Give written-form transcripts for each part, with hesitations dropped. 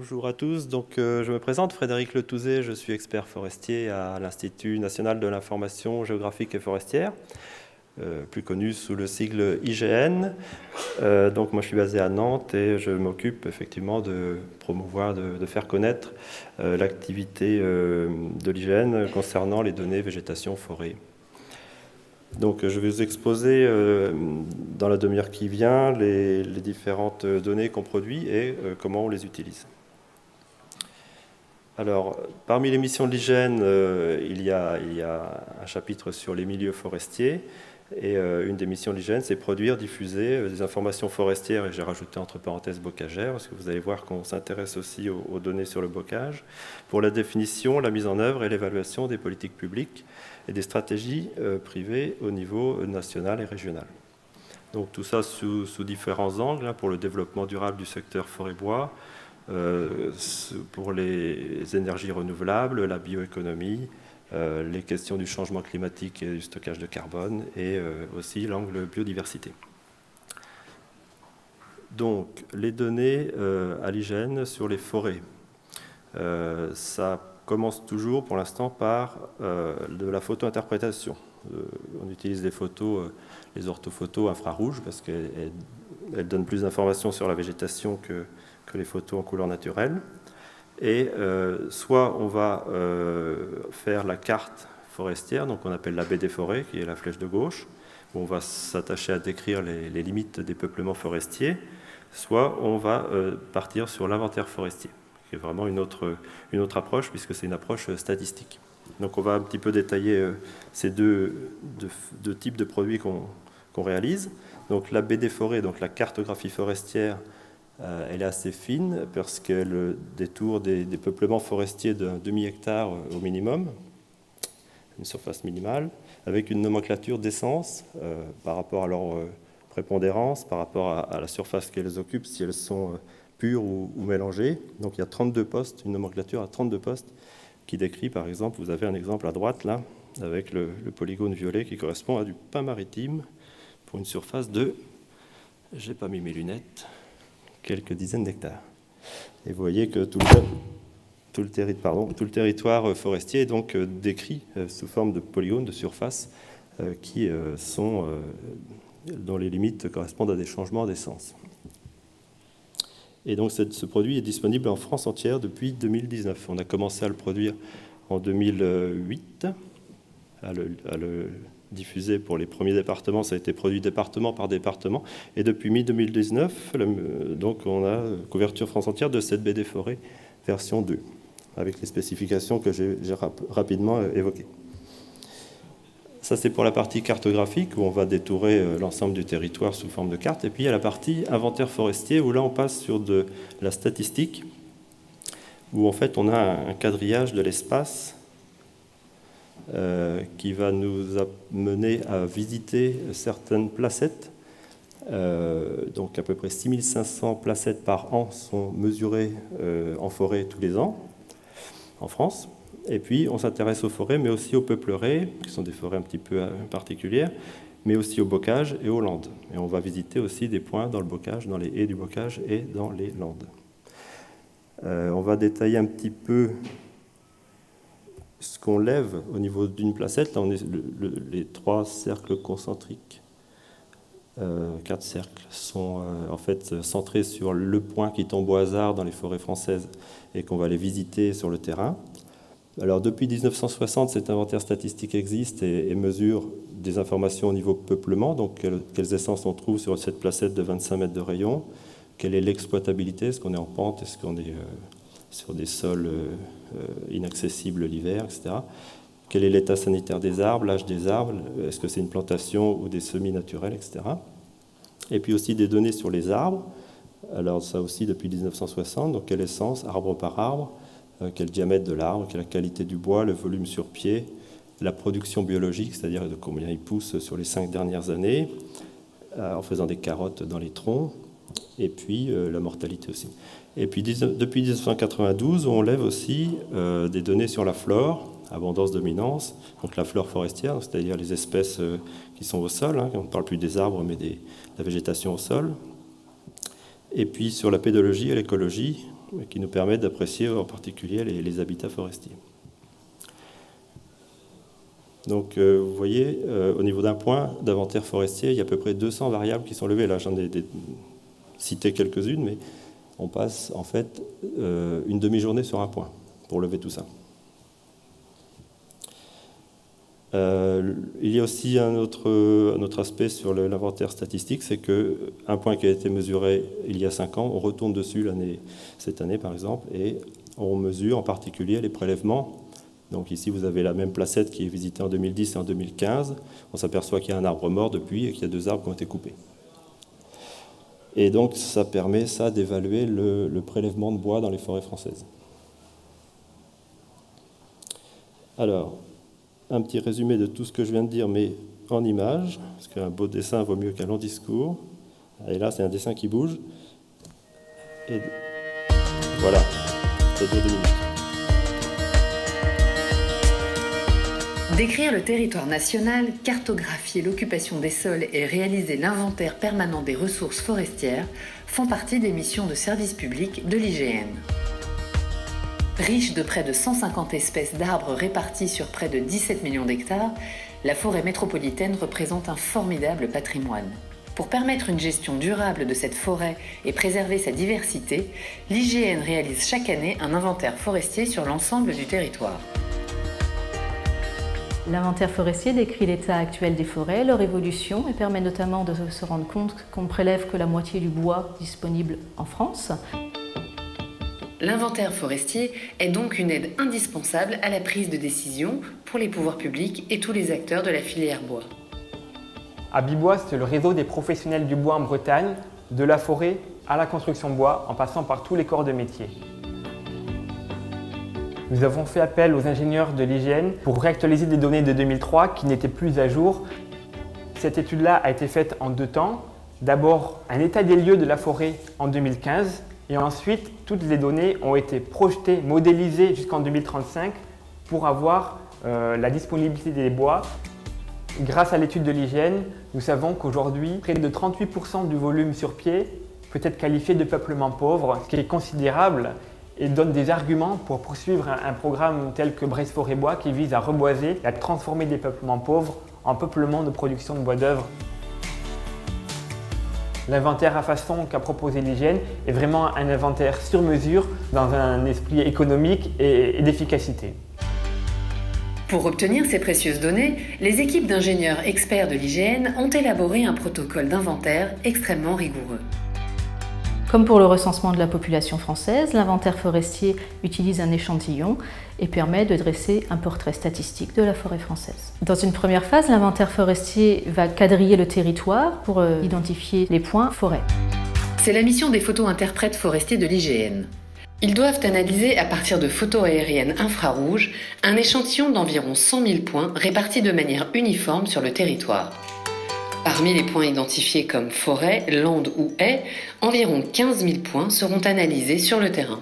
Bonjour à tous, je me présente Frédéric Letouzé, je suis expert forestier à l'Institut national de l'information géographique et forestière, plus connu sous le sigle IGN. Moi je suis basé à Nantes et je m'occupe effectivement de promouvoir, de faire connaître l'activité de l'IGN concernant les données végétation forêt. Donc je vais vous exposer dans la demi-heure qui vient les différentes données qu'on produit et comment on les utilise. Alors, parmi les missions de l'IGN, il y a un chapitre sur les milieux forestiers. Et une des missions de l'IGN, c'est produire, diffuser des informations forestières, et j'ai rajouté entre parenthèses bocagères, parce que vous allez voir qu'on s'intéresse aussi aux données sur le bocage, pour la définition, la mise en œuvre et l'évaluation des politiques publiques et des stratégies privées au niveau national et régional. Donc tout ça sous différents angles, hein, pour le développement durable du secteur forêt-bois, pour les énergies renouvelables, la bioéconomie, les questions du changement climatique et du stockage de carbone, et aussi l'angle biodiversité. Donc, les données à l'IGN sur les forêts. Ça commence toujours, pour l'instant, par de la photo-interprétation. On utilise les photos, les orthophotos infrarouges, parce qu'elles donnent plus d'informations sur la végétation que les photos en couleur naturelle. Et soit on va faire la carte forestière, donc on appelle la baie des forêts, qui est la flèche de gauche, où on va s'attacher à décrire les limites des peuplements forestiers, soit on va partir sur l'inventaire forestier, qui est vraiment une autre approche, puisque c'est une approche statistique. Donc on va un petit peu détailler ces deux types de produits qu'on réalise. Donc la baie des forêts, donc la cartographie forestière, elle est assez fine parce qu'elle détourne des peuplements forestiers d'un demi-hectare au minimum, une surface minimale, avec une nomenclature d'essence par rapport à leur prépondérance, par rapport à la surface qu'elles occupent, si elles sont pures ou mélangées. Donc il y a 32 postes, une nomenclature à 32 postes qui décrit, par exemple, vous avez un exemple à droite là, avec le polygone violet qui correspond à du pin maritime pour une surface de, j'ai pas mis mes lunettes, quelques dizaines d'hectares. Et vous voyez que tout le territoire forestier est donc décrit sous forme de polygones de surface qui sont dont les limites correspondent à des changements d'essence. Et donc ce produit est disponible en France entière depuis 2019. On a commencé à le produire en 2008, à le diffusé pour les premiers départements, ça a été produit département par département, et depuis mi-2019, donc on a couverture France entière de cette baie des forêts version 2, avec les spécifications que j'ai rapidement évoquées. Ça, c'est pour la partie cartographique, où on va détourer l'ensemble du territoire sous forme de carte, et puis il y a la partie inventaire forestier, où là on passe sur de la statistique, où en fait on a un quadrillage de l'espace qui va nous amener à visiter certaines placettes. Donc à peu près 6500 placettes par an sont mesurées en forêt tous les ans, en France. Et puis on s'intéresse aux forêts, mais aussi aux peupleraies, qui sont des forêts un petit peu particulières, mais aussi au bocage et aux landes. Et on va visiter aussi des points dans le bocage, dans les haies du bocage et dans les landes. On va détailler un petit peu ce qu'on lève au niveau d'une placette. Là, on est les 3 cercles concentriques, 4 cercles, sont en fait centrés sur le point qui tombe au hasard dans les forêts françaises et qu'on va aller visiter sur le terrain. Alors, depuis 1960, cet inventaire statistique existe et mesure des informations au niveau peuplement, donc quelles essences on trouve sur cette placette de 25 mètres de rayon, quelle est l'exploitabilité, est-ce qu'on est en pente, est-ce qu'on est sur des sols inaccessibles l'hiver, etc. Quel est l'état sanitaire des arbres, l'âge des arbres, est-ce que c'est une plantation ou des semis naturels, etc. Et puis aussi des données sur les arbres, alors ça aussi depuis 1960, donc quelle essence, arbre par arbre, quel diamètre de l'arbre, quelle est la qualité du bois, le volume sur pied, la production biologique, c'est-à-dire de combien il pousse sur les 5 dernières années, en faisant des carottes dans les troncs, et puis la mortalité aussi. Et puis depuis 1992, on lève aussi des données sur la flore, abondance-dominance, donc la flore forestière, c'est-à-dire les espèces qui sont au sol, hein, on ne parle plus des arbres, mais de la végétation au sol. Et puis sur la pédologie et l'écologie, qui nous permet d'apprécier en particulier les habitats forestiers. Donc vous voyez, au niveau d'un point d'inventaire forestier, il y a à peu près 200 variables qui sont levées. Là, j'en ai cité quelques-unes, mais on passe en fait une demi-journée sur un point pour lever tout ça. Il y a aussi un autre aspect sur l'inventaire statistique, c'est qu'un point qui a été mesuré il y a 5 ans, on retourne dessus cette année par exemple, et on mesure en particulier les prélèvements. Donc ici vous avez la même placette qui est visitée en 2010 et en 2015. On s'aperçoit qu'il y a un arbre mort depuis et qu'il y a 2 arbres qui ont été coupés. Et donc ça permet d'évaluer le prélèvement de bois dans les forêts françaises. Alors, un petit résumé de tout ce que je viens de dire, mais en images, parce qu'un beau dessin vaut mieux qu'un long discours. Et là, c'est un dessin qui bouge. Et voilà, ça dure 2 minutes. Décrire le territoire national, cartographier l'occupation des sols et réaliser l'inventaire permanent des ressources forestières font partie des missions de service public de l'IGN. Riche de près de 150 espèces d'arbres réparties sur près de 17 millions d'hectares, la forêt métropolitaine représente un formidable patrimoine. Pour permettre une gestion durable de cette forêt et préserver sa diversité, l'IGN réalise chaque année un inventaire forestier sur l'ensemble du territoire. L'inventaire forestier décrit l'état actuel des forêts, leur évolution et permet notamment de se rendre compte qu'on ne prélève que la moitié du bois disponible en France. L'inventaire forestier est donc une aide indispensable à la prise de décision pour les pouvoirs publics et tous les acteurs de la filière bois. Abibois, c'est le réseau des professionnels du bois en Bretagne, de la forêt à la construction bois, en passant par tous les corps de métier. Nous avons fait appel aux ingénieurs de l'IGN pour réactualiser des données de 2003 qui n'étaient plus à jour. Cette étude-là a été faite en 2 temps. D'abord, un état des lieux de la forêt en 2015 et ensuite, toutes les données ont été projetées, modélisées jusqu'en 2035 pour avoir la disponibilité des bois. Grâce à l'étude de l'IGN, nous savons qu'aujourd'hui, près de 38% du volume sur pied peut être qualifié de peuplement pauvre, ce qui est considérable et donne des arguments pour poursuivre un programme tel que Bresse Forêt Bois qui vise à reboiser et à transformer des peuplements pauvres en peuplements de production de bois d'œuvre. L'inventaire à façon qu'a proposé l'IGN est vraiment un inventaire sur mesure dans un esprit économique et d'efficacité. Pour obtenir ces précieuses données, les équipes d'ingénieurs experts de l'IGN ont élaboré un protocole d'inventaire extrêmement rigoureux. Comme pour le recensement de la population française, l'inventaire forestier utilise un échantillon et permet de dresser un portrait statistique de la forêt française. Dans une première phase, l'inventaire forestier va quadriller le territoire pour identifier les points forêt. C'est la mission des photo-interprètes forestiers de l'IGN. Ils doivent analyser à partir de photos aériennes infrarouges un échantillon d'environ 100 000 points répartis de manière uniforme sur le territoire. Parmi les points identifiés comme forêt, lande ou haie, environ 15 000 points seront analysés sur le terrain.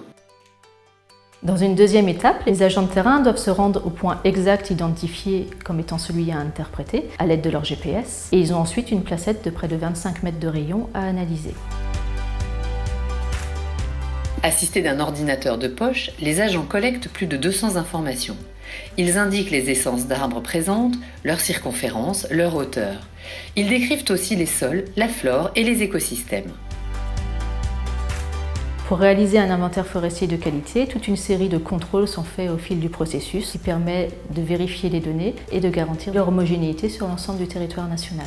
Dans une deuxième étape, les agents de terrain doivent se rendre au point exact identifié comme étant celui à interpréter à l'aide de leur GPS et ils ont ensuite une placette de près de 25 mètres de rayon à analyser. Assistés d'un ordinateur de poche, les agents collectent plus de 200 informations. Ils indiquent les essences d'arbres présentes, leur circonférence, leur hauteur. Ils décrivent aussi les sols, la flore et les écosystèmes. Pour réaliser un inventaire forestier de qualité, toute une série de contrôles sont faits au fil du processus qui permet de vérifier les données et de garantir leur homogénéité sur l'ensemble du territoire national.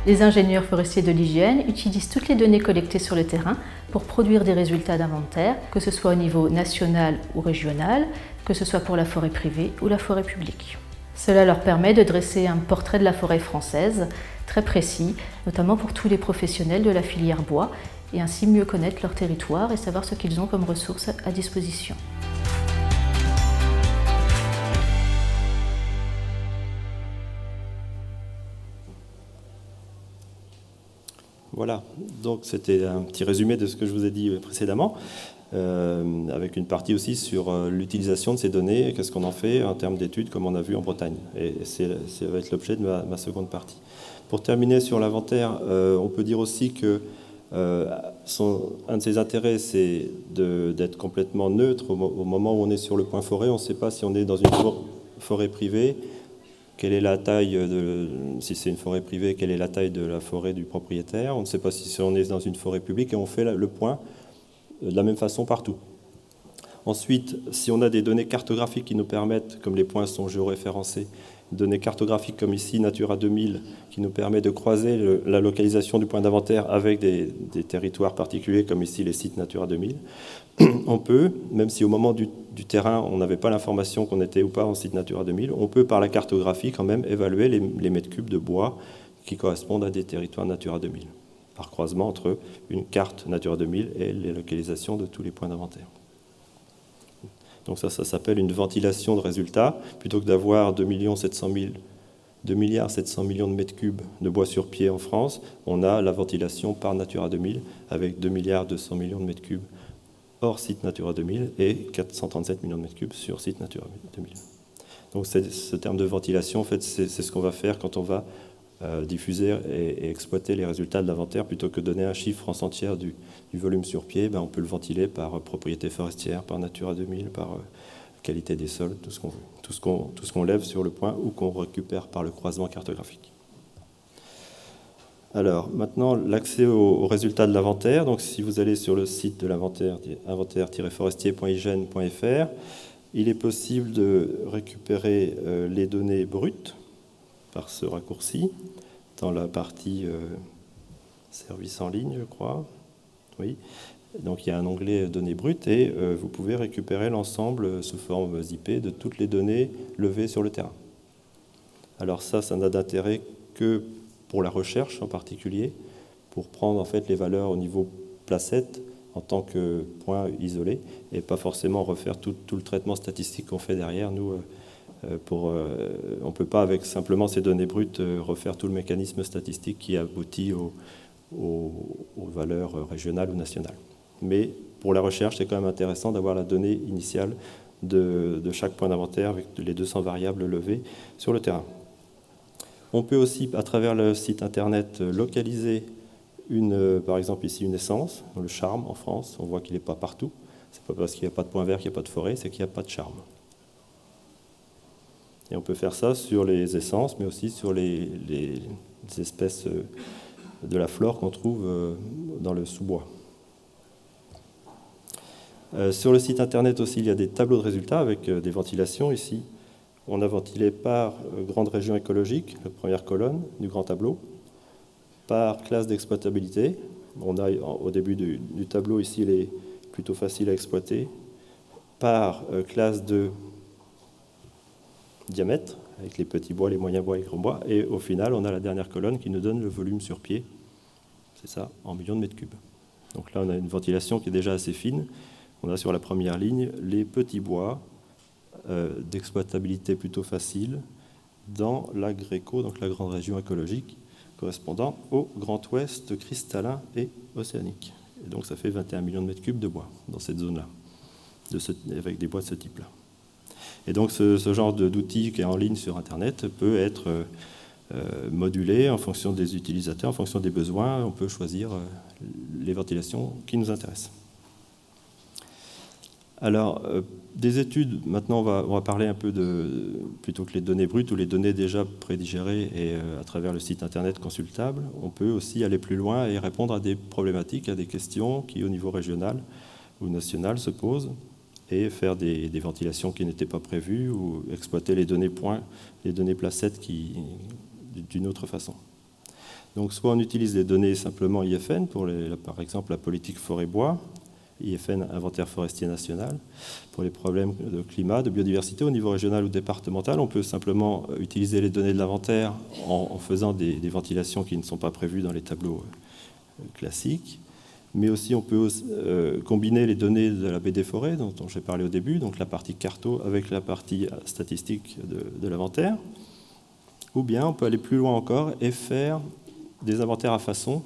Les ingénieurs forestiers de l'IGN utilisent toutes les données collectées sur le terrain pour produire des résultats d'inventaire, que ce soit au niveau national ou régional, que ce soit pour la forêt privée ou la forêt publique. Cela leur permet de dresser un portrait de la forêt française très précis, notamment pour tous les professionnels de la filière bois, et ainsi mieux connaître leur territoire et savoir ce qu'ils ont comme ressources à disposition. Voilà, donc c'était un petit résumé de ce que je vous ai dit précédemment, avec une partie aussi sur l'utilisation de ces données, qu'est-ce qu'on en fait en termes d'études, comme on a vu en Bretagne. Et ça va être l'objet de ma seconde partie. Pour terminer sur l'inventaire, on peut dire aussi que Un de ses intérêts, c'est d'être complètement neutre au moment où on est sur le point forêt. On ne sait pas si on est dans une forêt privée, quelle est la taille si c'est une forêt privée, quelle est la taille de la forêt du propriétaire. On ne sait pas si on est dans une forêt publique, et on fait le point de la même façon partout. Ensuite, si on a des données cartographiques qui nous permettent, comme les points sont géoréférencés, données cartographiques comme ici Natura 2000, qui nous permet de croiser la localisation du point d'inventaire avec des territoires particuliers, comme ici les sites Natura 2000, on peut, même si au moment du terrain, on n'avait pas l'information qu'on était ou pas en site Natura 2000, on peut par la cartographie quand même évaluer les mètres cubes de bois qui correspondent à des territoires Natura 2000, par croisement entre une carte Natura 2000 et les localisations de tous les points d'inventaire. Donc ça s'appelle une ventilation de résultats. Plutôt que d'avoir 2,7 milliards de mètres cubes de bois sur pied en France, on a la ventilation par Natura 2000 avec 2,2 milliards de mètres cubes hors site Natura 2000 et 437 millions de mètres cubes sur site Natura 2000. Donc ce terme de ventilation, en fait, c'est ce qu'on va faire quand on va diffuser et exploiter les résultats de l'inventaire. Plutôt que de donner un chiffre en centière du volume sur pied, on peut le ventiler par propriété forestière, par Natura 2000, par qualité des sols, tout ce qu'on veut, tout ce qu'on lève sur le point ou qu'on récupère par le croisement cartographique. Alors, maintenant, l'accès aux résultats de l'inventaire. Donc, si vous allez sur le site de l'inventaire, inventaire-forestier.igene.fr, il est possible de récupérer les données brutes par ce raccourci dans la partie service en ligne, je crois. Oui. Donc, il y a un onglet données brutes et vous pouvez récupérer l'ensemble sous forme ZIP de toutes les données levées sur le terrain. Alors ça n'a d'intérêt que pour la recherche en particulier, pour prendre en fait les valeurs au niveau placette en tant que point isolé et pas forcément refaire tout le traitement statistique qu'on fait derrière. Nous, on ne peut pas avec simplement ces données brutes refaire tout le mécanisme statistique qui aboutit aux valeurs régionales ou nationales. Mais pour la recherche, c'est quand même intéressant d'avoir la donnée initiale de chaque point d'inventaire avec les 200 variables levées sur le terrain. On peut aussi, à travers le site internet, localiser par exemple ici une essence, le charme en France. On voit qu'il n'est pas partout. Ce n'est pas parce qu'il n'y a pas de point vert qu'il n'y a pas de forêt, c'est qu'il n'y a pas de charme. Et on peut faire ça sur les essences, mais aussi sur les espèces de la flore qu'on trouve dans le sous-bois. Sur le site internet aussi, il y a des tableaux de résultats avec des ventilations ici. On a ventilé par grande région écologique, la première colonne du grand tableau, par classe d'exploitabilité. On a au début du tableau ici les plutôt faciles à exploiter, par classe de diamètre, avec les petits bois, les moyens bois et les grands bois, et au final, on a la dernière colonne qui nous donne le volume sur pied, c'est ça, en millions de mètres cubes. Donc là, on a une ventilation qui est déjà assez fine. On a sur la première ligne les petits bois, d'exploitabilité plutôt facile dans la Gréco, donc la grande région écologique, correspondant au Grand Ouest cristallin et océanique. Et donc ça fait 21 millions de mètres cubes de bois dans cette zone-là, avec des bois de ce type-là. Et donc ce genre d'outil qui est en ligne sur Internet peut être modulé en fonction des utilisateurs, en fonction des besoins. On peut choisir les ventilations qui nous intéressent. Alors, des études, maintenant on va parler un peu plutôt que les données brutes ou les données déjà prédigérées et à travers le site internet consultable, on peut aussi aller plus loin et répondre à des problématiques, à des questions qui au niveau régional ou national se posent et faire des ventilations qui n'étaient pas prévues ou exploiter les données points, les données placettes d'une autre façon. Donc soit on utilise des données simplement IFN pour par exemple la politique forêt-bois, IFN, inventaire forestier national, pour les problèmes de climat, de biodiversité au niveau régional ou départemental. On peut simplement utiliser les données de l'inventaire en faisant des ventilations qui ne sont pas prévues dans les tableaux classiques. Mais aussi, on peut combiner les données de la baie des forêts, dont j'ai parlé au début, donc la partie carto avec la partie statistique de l'inventaire. Ou bien, on peut aller plus loin encore et faire des inventaires à façon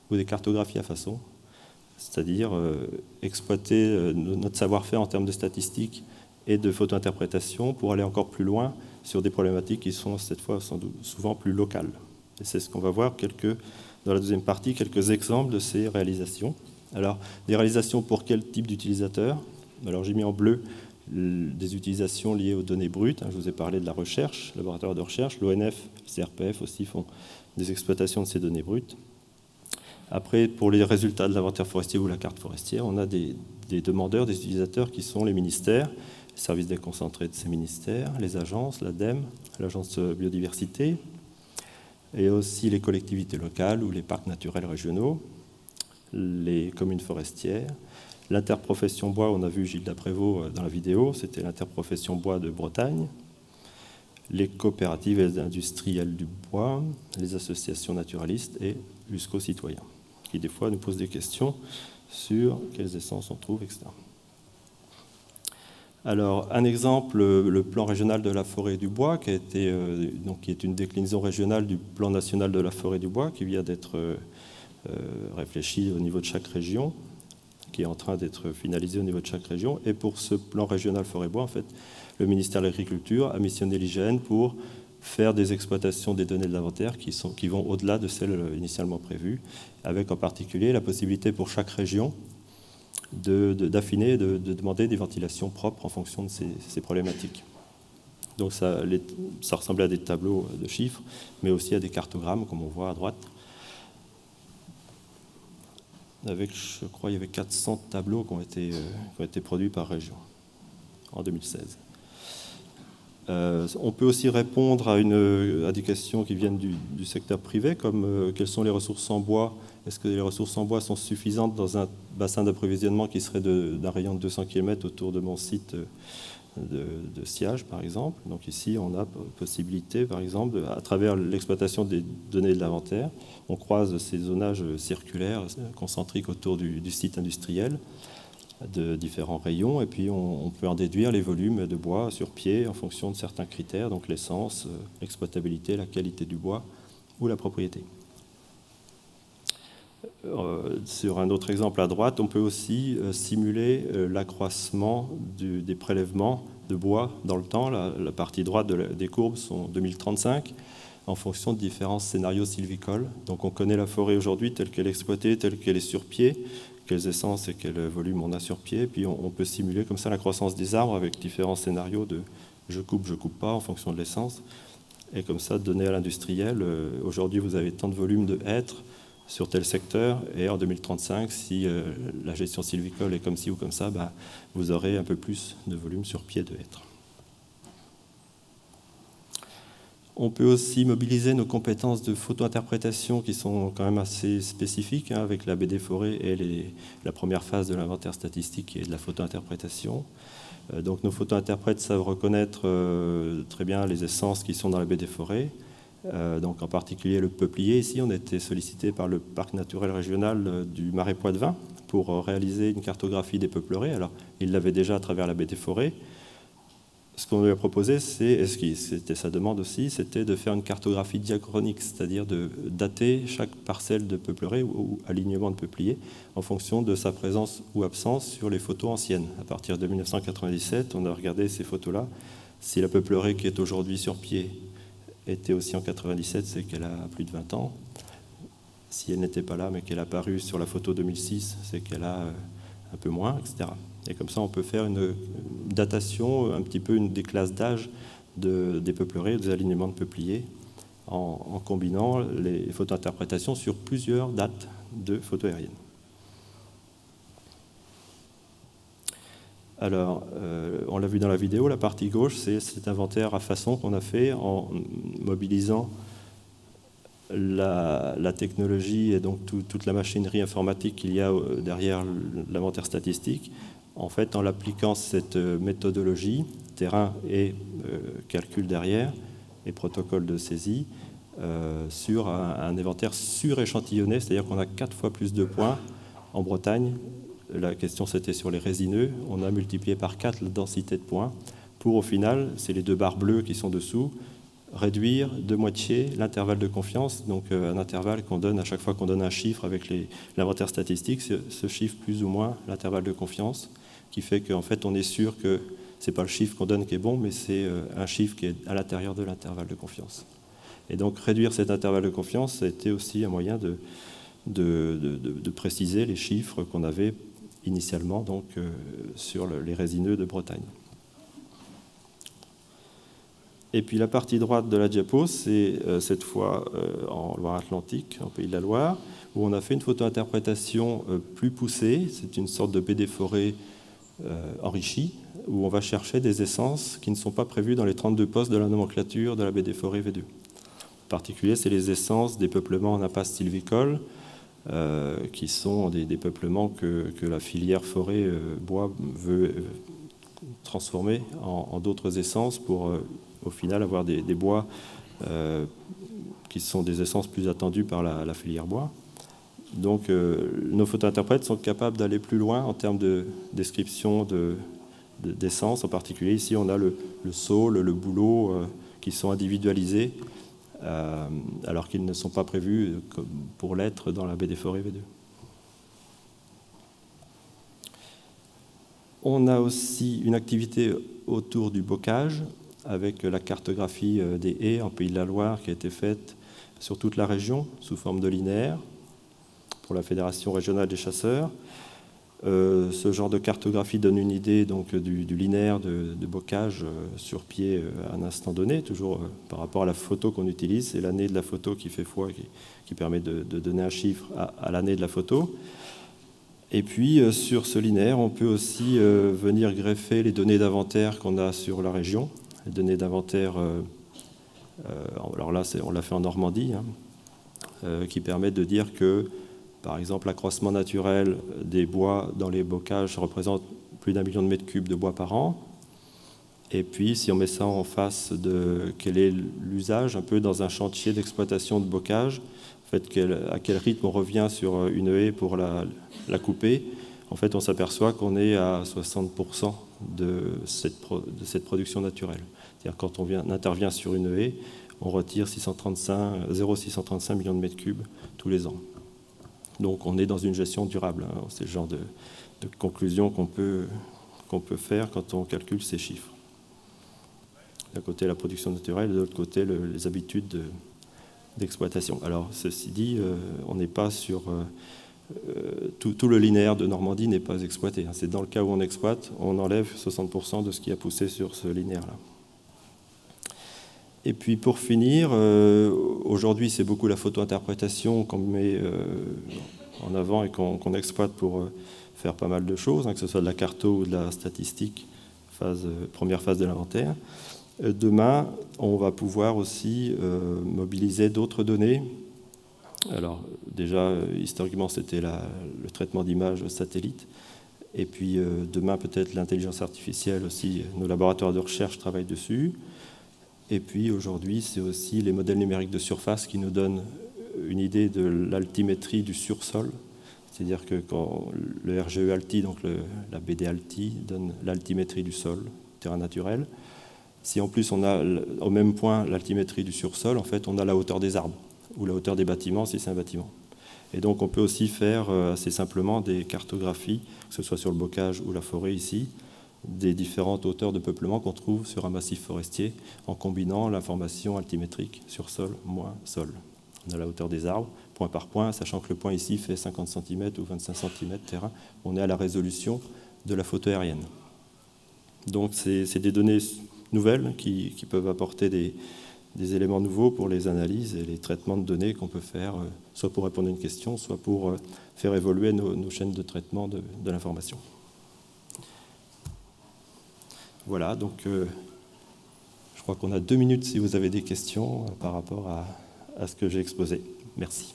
ou des cartographies à façon, c'est-à-dire exploiter notre savoir-faire en termes de statistiques et de photo-interprétation pour aller encore plus loin sur des problématiques qui sont cette fois souvent plus locales. Et c'est ce qu'on va voir quelques dans la deuxième partie quelques exemples de ces réalisations. Alors, des réalisations pour quel type d'utilisateur? Alors, j'ai mis en bleu des utilisations liées aux données brutes. Je vous ai parlé de la recherche, laboratoire de recherche. L'ONF, le CRPF aussi font des exploitations de ces données brutes. Après, pour les résultats de l'inventaire forestier ou la carte forestière, on a des demandeurs, des utilisateurs qui sont les ministères, les services déconcentrés de ces ministères, les agences, l'ADEME, l'Agence biodiversité, et aussi les collectivités locales ou les parcs naturels régionaux, les communes forestières, l'interprofession bois, on a vu Gilles Daprévost dans la vidéo, c'était l'interprofession bois de Bretagne, les coopératives et les industriels du bois, les associations naturalistes et jusqu'aux citoyens, qui des fois nous posent des questions sur quelles essences on trouve, etc. Alors, un exemple, le plan régional de la forêt et du bois, qui est une déclinaison régionale du plan national de la forêt et du bois, qui vient d'être réfléchi au niveau de chaque région, qui est en train d'être finalisé au niveau de chaque région. Et pour ce plan régional forêt-bois, en fait, le ministère de l'Agriculture a missionné l'IGN pour faire des exploitations des données de l'inventaire qui vont au-delà de celles initialement prévues, avec en particulier la possibilité pour chaque région d'affiner, de demander des ventilations propres en fonction de ces problématiques. Donc ça ressemblait à des tableaux de chiffres, mais aussi à des cartogrammes, comme on voit à droite. Avec, je crois, il y avait 400 tableaux qui ont été produits par région en 2016. On peut aussi répondre à des questions qui viennent du secteur privé, comme quelles sont les ressources en bois? Est-ce que les ressources en bois sont suffisantes dans un bassin d'approvisionnement qui serait d'un rayon de 200 km autour de mon site de sciage, par exemple? Donc ici, on a possibilité, par exemple, à travers l'exploitation des données de l'inventaire, on croise ces zonages circulaires concentriques autour du site industriel de différents rayons, et puis on peut en déduire les volumes de bois sur pied en fonction de certains critères, donc l'essence, l'exploitabilité, la qualité du bois ou la propriété. Sur un autre exemple à droite, on peut aussi simuler l'accroissement des prélèvements de bois dans le temps. La partie droite des courbes sont 2035 en fonction de différents scénarios sylvicoles. Donc on connaît la forêt aujourd'hui telle qu'elle est exploitée, telle qu'elle est sur pied, quelles essences et quel volume on a sur pied. Puis on peut simuler comme ça la croissance des arbres avec différents scénarios de je coupe pas en fonction de l'essence. Et comme ça, donner à l'industriel, aujourd'hui vous avez tant de volume de hêtres sur tel secteur, et en 2035, si la gestion sylvicole est comme ci ou comme ça, vous aurez un peu plus de volume sur pied de hêtres. On peut aussi mobiliser nos compétences de photo-interprétation qui sont quand même assez spécifiques, avec la BD Forêt et la première phase de l'inventaire statistique qui est de la photo-interprétation. Donc nos photo-interprètes savent reconnaître très bien les essences qui sont dans la BD Forêt. Donc en particulier le peuplier. Ici, on a été sollicité par le parc naturel régional du Marais Poitevin pour réaliser une cartographie des peupleraies. Alors, il l'avait déjà à travers la BD Forêt. Ce qu'on lui a proposé, c'était sa demande aussi, c'était de faire une cartographie diachronique, c'est-à-dire de dater chaque parcelle de peupleraie ou alignement de peuplier en fonction de sa présence ou absence sur les photos anciennes. À partir de 1997, on a regardé ces photos-là. Si la peupleraie qui est aujourd'hui sur pied était aussi en 97, c'est qu'elle a plus de 20 ans. Si elle n'était pas là, mais qu'elle a apparu sur la photo 2006, c'est qu'elle a un peu moins, etc. Et comme ça, on peut faire une datation, un petit peu des classes d'âge des peupleraies, des alignements de peupliers, en combinant les photo-interprétations sur plusieurs dates de photos aériennes. Alors, on l'a vu dans la vidéo, la partie gauche, c'est cet inventaire à façon qu'on a fait en mobilisant la technologie et donc toute la machinerie informatique qu'il y a derrière l'inventaire statistique, en fait, en l'appliquant cette méthodologie, terrain et calcul derrière, et protocole de saisie, sur un inventaire suréchantillonné, c'est-à-dire qu'on a 4 fois plus de points en Bretagne. La question, c'était sur les résineux. On a multiplié par 4 la densité de points pour, au final, c'est les 2 barres bleues qui sont dessous, réduire de moitié l'intervalle de confiance, donc un intervalle qu'on donne à chaque fois qu'on donne un chiffre avec l'inventaire statistique, ce chiffre plus ou moins l'intervalle de confiance, qui fait qu'en fait, on est sûr que ce n'est pas le chiffre qu'on donne qui est bon, mais c'est un chiffre qui est à l'intérieur de l'intervalle de confiance. Et donc réduire cet intervalle de confiance, ça a été aussi un moyen de préciser les chiffres qu'on avait initialement donc, sur les résineux de Bretagne. Et puis la partie droite de la diapo, c'est cette fois en Loire-Atlantique, en Pays de la Loire, où on a fait une photo-interprétation plus poussée. C'est une sorte de baie des forêts enrichie, où on va chercher des essences qui ne sont pas prévues dans les 32 postes de la nomenclature de la baie des forêts V2. En particulier, c'est les essences des peuplements en impasse sylvicole, qui sont des peuplements que la filière forêt bois veut transformer en d'autres essences pour au final avoir des bois qui sont des essences plus attendues par la filière bois. Donc nos photo-interprètes sont capables d'aller plus loin en termes de description d'essences. En particulier ici on a le saule, le bouleau qui sont individualisés alors qu'ils ne sont pas prévus pour l'être dans la baie des forêts V2. On a aussi une activité autour du bocage avec la cartographie des haies en Pays de la Loire qui a été faite sur toute la région sous forme de linéaire pour la Fédération régionale des chasseurs. Ce genre de cartographie donne une idée donc, du linéaire de bocage sur pied à un instant donné, toujours par rapport à la photo qu'on utilise. C'est l'année de la photo qui fait foi, qui permet de donner un chiffre à l'année de la photo. Et puis sur ce linéaire, on peut aussi venir greffer les données d'inventaire qu'on a sur la région. Les données d'inventaire, alors là on l'a fait en Normandie, hein, qui permettent de dire que par exemple, l'accroissement naturel des bois dans les bocages représente plus d'1 million de mètres cubes de bois par an. Et puis, si on met ça en face de quel est l'usage, un peu dans un chantier d'exploitation de bocage, en fait, à quel rythme on revient sur une haie pour la couper, en fait, on s'aperçoit qu'on est à 60% de cette production naturelle. C'est-à-dire quand on intervient sur une haie, on retire 0,635 millions de mètres cubes tous les ans. Donc on est dans une gestion durable. Hein. C'est le genre de conclusion qu'on peut faire quand on calcule ces chiffres. D'un côté la production naturelle, de l'autre côté les habitudes d'exploitation. Alors ceci dit, on n'est pas sur... tout le linéaire de Normandie n'est pas exploité. Hein. C'est dans le cas où on exploite, on enlève 60% de ce qui a poussé sur ce linéaire-là. Et puis pour finir, aujourd'hui c'est beaucoup la photo-interprétation qu'on met en avant et qu'on exploite pour faire pas mal de choses, hein, que ce soit de la carto ou de la statistique, première phase de l'inventaire. Demain, on va pouvoir aussi mobiliser d'autres données. Alors déjà, historiquement c'était le traitement d'images satellite. Et puis demain peut-être l'intelligence artificielle aussi, nos laboratoires de recherche travaillent dessus. Et puis aujourd'hui, c'est aussi les modèles numériques de surface qui nous donnent une idée de l'altimétrie du sursol. C'est-à-dire que quand le RGE Alti, donc la BD Alti, donne l'altimétrie du sol, terrain naturel. Si en plus on a au même point l'altimétrie du sursol, en fait on a la hauteur des arbres ou la hauteur des bâtiments si c'est un bâtiment. Et donc on peut aussi faire assez simplement des cartographies, que ce soit sur le bocage ou la forêt ici, des différentes hauteurs de peuplement qu'on trouve sur un massif forestier en combinant l'information altimétrique sur sol moins sol. On a la hauteur des arbres, point par point, sachant que le point ici fait 50 cm ou 25 cm terrain. On est à la résolution de la photo aérienne. Donc c'est des données nouvelles qui peuvent apporter des éléments nouveaux pour les analyses et les traitements de données qu'on peut faire, soit pour répondre à une question, soit pour faire évoluer nos chaînes de traitement de l'information. Voilà, donc je crois qu'on a 2 minutes si vous avez des questions par rapport à ce que j'ai exposé. Merci.